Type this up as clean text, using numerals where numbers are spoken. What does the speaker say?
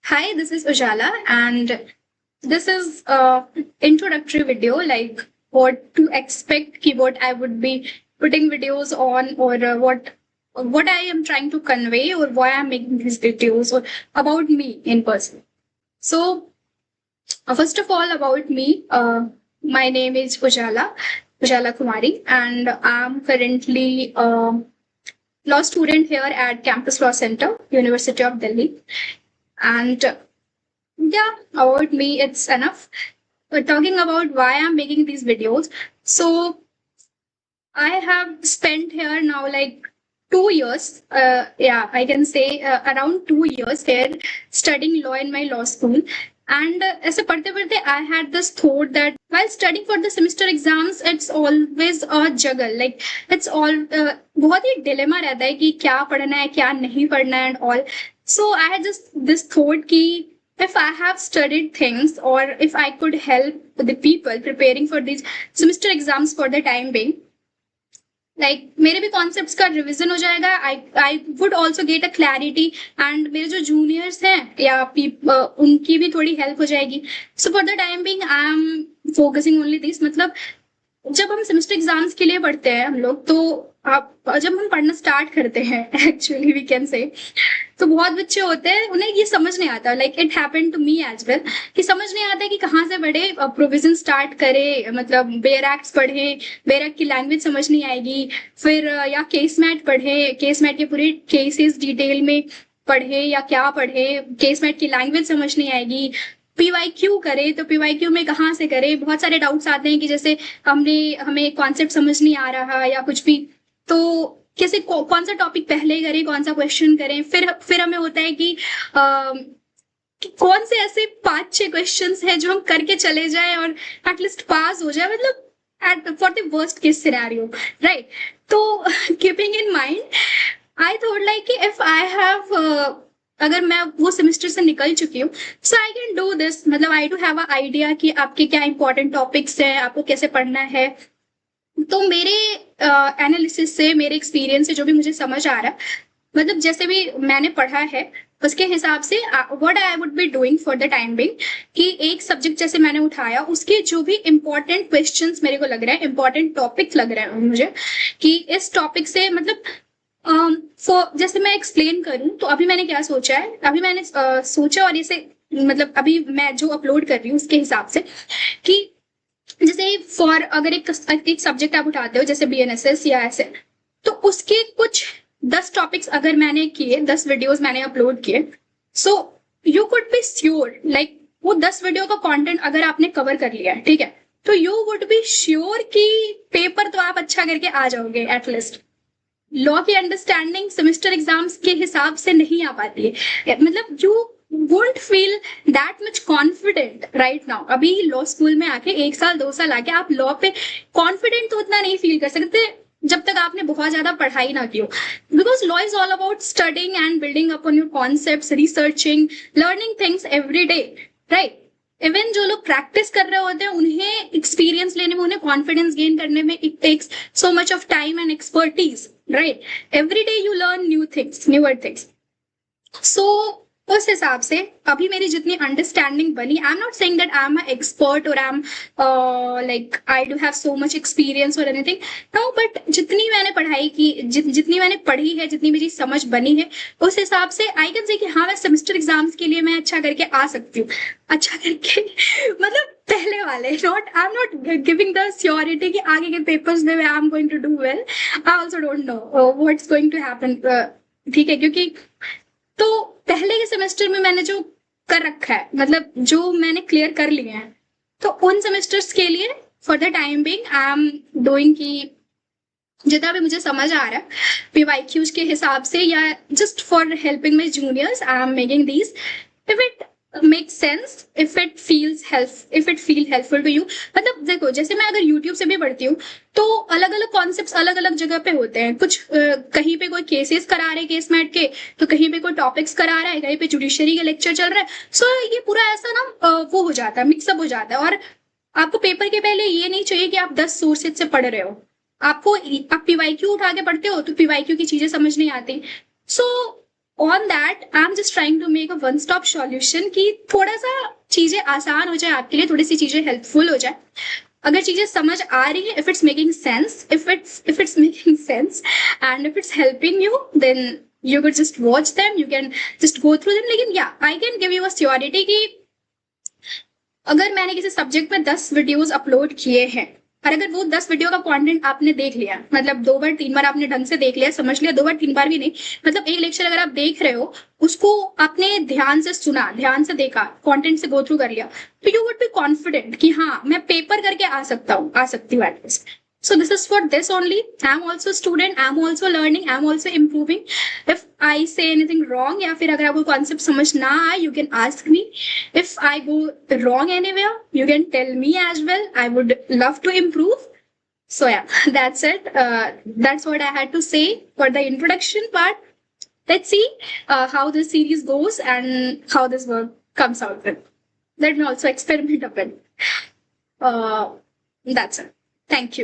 Hi, this is Ujala, and this is a introductory video, like what to expect, ki what I would be putting videos on, or what I am trying to convey, or why I'm making these videos, or about me in person. So, first of all, about me, my name is Ujala Kumari, and I'm currently a law student here at Campus Law Center, University of Delhi, and yeah, about me, it's enough. But talking about why I'm making these videos, so I have spent here now like 2 years. Yeah, I can say around 2 years here studying law in my law school. And as a parte, I had this thought that while studying for the semester exams, it's always a juggle. Like it's all बहुत ही dilemma रहता है कि क्या पढ़ना है क्या नहीं पढ़ना है and all. So I had just this thought कि if I have studied things or if I could help the people preparing for these semester exams for the time being, like मेरे भी कॉन्सेप्ट्स का revision हो जाएगा. I would also get a clarity and मेरे जो juniors हैं या उनकी भी थोड़ी हेल्प हो जाएगी. So for the time being I am focusing only this. मतलब जब हम सेमेस्टर एग्जाम्स के लिए पढ़ते हैं हम लोग, तो आप जब हम पढ़ना स्टार्ट करते हैं एक्चुअली वी कैन से, तो बहुत बच्चे होते हैं उन्हें ये समझ नहीं आता. Like it happened to me as well कि समझ नहीं आता कि कहाँ से पढ़े, प्रोविजन स्टार्ट करे, मतलब बेयर एक्ट्स पढ़े, बेयर एक्ट की लैंग्वेज समझ नहीं आएगी, फिर या केस मैट पढ़े, केस मैट के पूरे केसेस डिटेल में पढ़े या क्या पढ़े, केस मैट की लैंग्वेज समझ नहीं आएगी, पीवाईक्यू करे तो पीवाईक्यू में कहाँ से करे. बहुत सारे डाउट्स आते हैं कि जैसे हमें कॉन्सेप्ट समझ नहीं आ रहा या कुछ भी, तो कैसे कौन सा टॉपिक पहले करें, कौन सा क्वेश्चन करें. फिर हमें होता है कि कौन से ऐसे 5-6 क्वेश्चंस हैं जो हम करके चले जाएं और एटलीस्ट पास हो जाए, मतलब for the worst case scenario, right. तो keeping in mind I thought like कि इफ आई हैव अगर मैं वो सेमेस्टर से निकल चुकी हूँ, so I can do this. मतलब I do have a idea कि आपके क्या इंपॉर्टेंट टॉपिक्स हैं, आपको कैसे पढ़ना है. तो मेरे एनालिसिस से, मेरे एक्सपीरियंस से जो भी मुझे समझ आ रहा है, मतलब जैसे भी मैंने पढ़ा है उसके हिसाब से what I would be doing for the time being, कि एक सब्जेक्ट जैसे मैंने उठाया उसके जो भी इंपॉर्टेंट क्वेश्चंस मेरे को लग रहा है, इंपॉर्टेंट टॉपिक लग रहा है मुझे, कि इस टॉपिक से मतलब जैसे मैं एक्सप्लेन करूं, तो अभी मैंने क्या सोचा है, अभी मैंने सोचा और इसे मतलब अभी मैं जो अपलोड कर रही हूँ उसके हिसाब से, कि जैसे फॉर अगर एक सब्जेक्ट आप उठाते हो जैसे बीएनएसएस या ऐसे, तो उसके कुछ 10 टॉपिक्स अगर मैंने किए, 10 वीडियोस मैंने अपलोड किए, so you could be sure like वो 10 वीडियो का कंटेंट अगर आपने कवर कर लिया है, ठीक है, तो यू वुड बी श्योर कि पेपर तो आप अच्छा करके आ जाओगे एटलीस्ट. लॉ की अंडरस्टैंडिंग सेमेस्टर एग्जाम्स के हिसाब से नहीं आ पाती है. मतलब you won't feel that much confident right now. अभी लॉ स्कूल में आके 1 साल 2 साल आके आप लॉ पे कॉन्फिडेंट तो उतना नहीं फील कर सकते जब तक आपने बहुत ज्यादा पढ़ाई ना की हो. Because law is all about studying and building upon your concept, researching, learning things every day, right. Even जो लोग प्रैक्टिस कर रहे होते हैं उन्हें एक्सपीरियंस लेने में, उन्हें कॉन्फिडेंस गेन करने में it takes so much of time and expertise, right. Every day you learn new things, newer things. So उस हिसाब से अभी मेरी जितनी अंडरस्टैंडिंग बनी, I am not saying that I am a expert और I am like I do have so much experience और anything, no. But जितनी मैंने पढ़ाई की, जितनी मैंने पढ़ी है, जितनी मेरी समझ बनी है, उस हिसाब से आई कैन से कि हाँ, मैं सेमेस्टर एग्जाम्स के लिए मैं अच्छा करके आ सकती हूँ. अच्छा करके मतलब पहले वाले, not I am not giving the surety कि आगे के पेपर्स में I am going to do well. I also don't know what's going to happen, ठीक है. क्योंकि तो पहले के सेमेस्टर में मैंने जो कर रखा है, मतलब जो मैंने क्लियर कर लिए हैं, तो उन सेमेस्टर्स के लिए for the time being I am doing कि जितना भी मुझे समझ आ रहा है पीवाईक्यूज के हिसाब से या just for helping my juniors, I am making these. If it makes sense, if it feel helpful to you. मतलब देखो, जैसे मैं अगर यूट्यूब से भी पढ़ती हूँ, तो अलग अलग कॉन्सेप्ट्स अलग अलग जगह पे होते हैं. कुछ कहीं पे कोई केसेस करा रहे केस मैट के, तो कहीं पे कोई टॉपिक्स करा रहा है, कहीं पे जुडिशरी का लेक्चर चल रहा है. सो ये पूरा ऐसा ना वो हो जाता है, मिक्सअप हो जाता है. और आपको पेपर के पहले ये नहीं चाहिए कि आप 10 सोर्सेज से पढ़ रहे हो. आप पीवाईक्यू उठा के पढ़ते हो तो पीवाईक्यू की चीजें समझ नहीं आती. सो on that I'm just trying to make a one stop solution कि थोड़ा सा चीजें आसान हो जाए आपके लिए, थोड़ी सी चीजें हेल्पफुल हो जाए. अगर चीजें समझ आ रही है, if it's making sense, if it's making sense and if it's helping you, then you could just watch them, you can just go through them. लेकिन yeah, I can give you a surety कि अगर मैंने किसी subject में 10 videos upload किए हैं और अगर वो 10 वीडियो का कंटेंट आपने देख लिया, मतलब 2 बार 3 बार आपने ढंग से देख लिया, समझ लिया, 2 बार 3 बार भी नहीं, मतलब एक लेक्चर अगर आप देख रहे हो, उसको आपने ध्यान से सुना, ध्यान से देखा, कंटेंट से गो थ्रू कर लिया, तो यू वुड बी कॉन्फिडेंट कि हाँ मैं पेपर करके आ सकती हूँ at least. So this is for this only. I'm also a student. I'm also learning. I'm also improving. If I say anything wrong, या फिर अगर आपको concept समझ ना आए, you can ask me. If I go wrong anywhere, you can tell me as well. I would love to improve. So yeah, that's it. That's what I had to say for the introduction part. Let's see how this series goes and how this work comes out with. Let me also experiment a bit. That's it. Thank you.